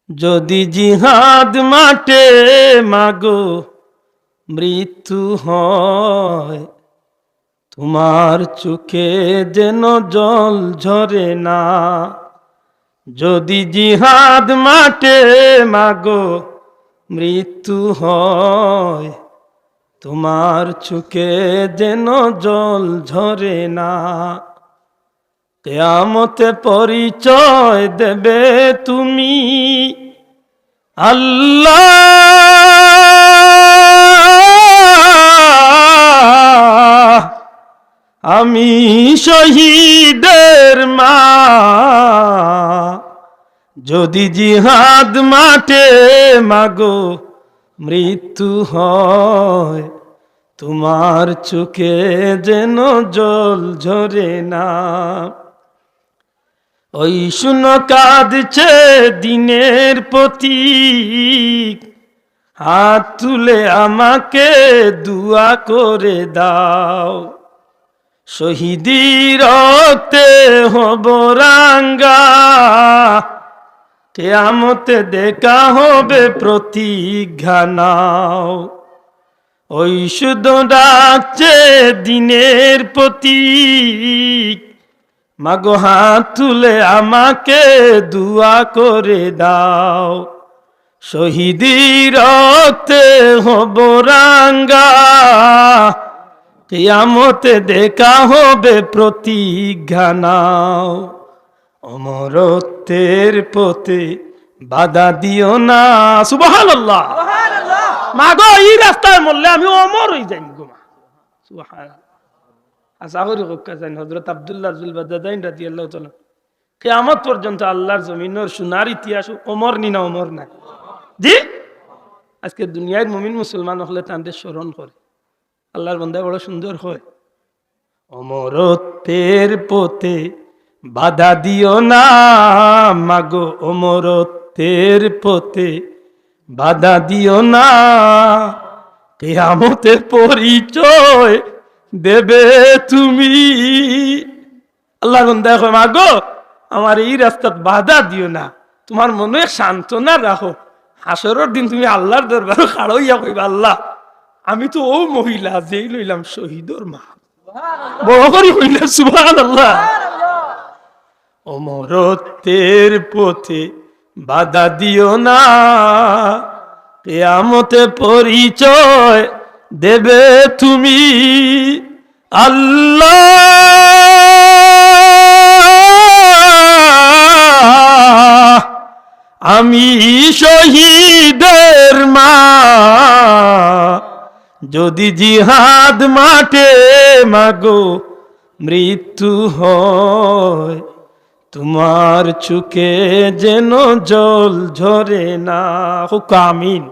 যদি জিহাদ মাঠে মাগো মৃত্যু হয়, তোমার চোখে যেন জল ঝরে না। যদি জিহাদ মাঠে মাগো মৃত্যু হয়, তোমার চোখে যেন জল ঝরে না। কিয়ামতে পরিচয় দেবে তুমি, আল্লাহ আমি শহীদের মা। যদি জিহাদ মাঠে মাগো মৃত্যু হয়, তোমার চোখে যেন জল ঝরে না। ওই শুনো কাঁদছে দিনের প্রতীক, হাত তুলে আমাকে দুয়া করে দাও। শহীদি রক্তে হব রাঙ্গা, কিয়ামতে দেখা হবে প্রতিজ্ঞা নাও। ওই শুধু ডাকছে দিনের প্রতীক, মাগো হাত তুলে আমাকে দুয়া করে দাও। শহীদি রক্তে হব রাঙ্গা, কিয়ামতে দেখা হবে প্রতিজ্ঞা নাও। অমরত্বের পথে বাধা দিও না। সুবহানাল্লাহ। মাগো এই রাস্তায় মরলে আমি অমর হয়ে যাই গো মা। সুবহানাল্লাহ। আসাহরি হক্কা জান হযরত আব্দুল্লাহ যুলবাদাইন রাদিয়াল্লাহু তাআলা কিয়ামত পর্যন্ত আল্লাহর জমিনের সোনার ইতিহাস ওমর নি না ওমর না। জি আজকে দুনিয়ার মুমিন মুসলমান হলে তাদের স্মরণ করে, আল্লাহর বান্দা বড় সুন্দর হয়। অমরত্বের পথে বাধা দিও না মাগো, অমরত্বের পথে বাধা দিও না। কিয়ামতের পরিচয় দেবে তুমি। আল্লাহ দেখো মাগো আমার এই রাস্তাত বাধা দিও না, তোমার মনে সান্ত্বনা রাখো। হাসরের দিন তুমি আল্লাহর দরবারে খাড়া হইয়া কইবা, আল্লাহ আমি তো ও মহিলা যেই লইলাম শহীদর মা। বড় করে কইলা সুবহানাল্লাহ। অমরত্বের পথে বাধা দিও না, কিয়ামতে পরিচয় দেবে তুমি। আল্লাহ আমি শহীদের মা। যদি জিহাদ মাঠে মাগো মৃত্যু হয়, তোমার চোখে যেন জল ঝরে না। হুক আমিন।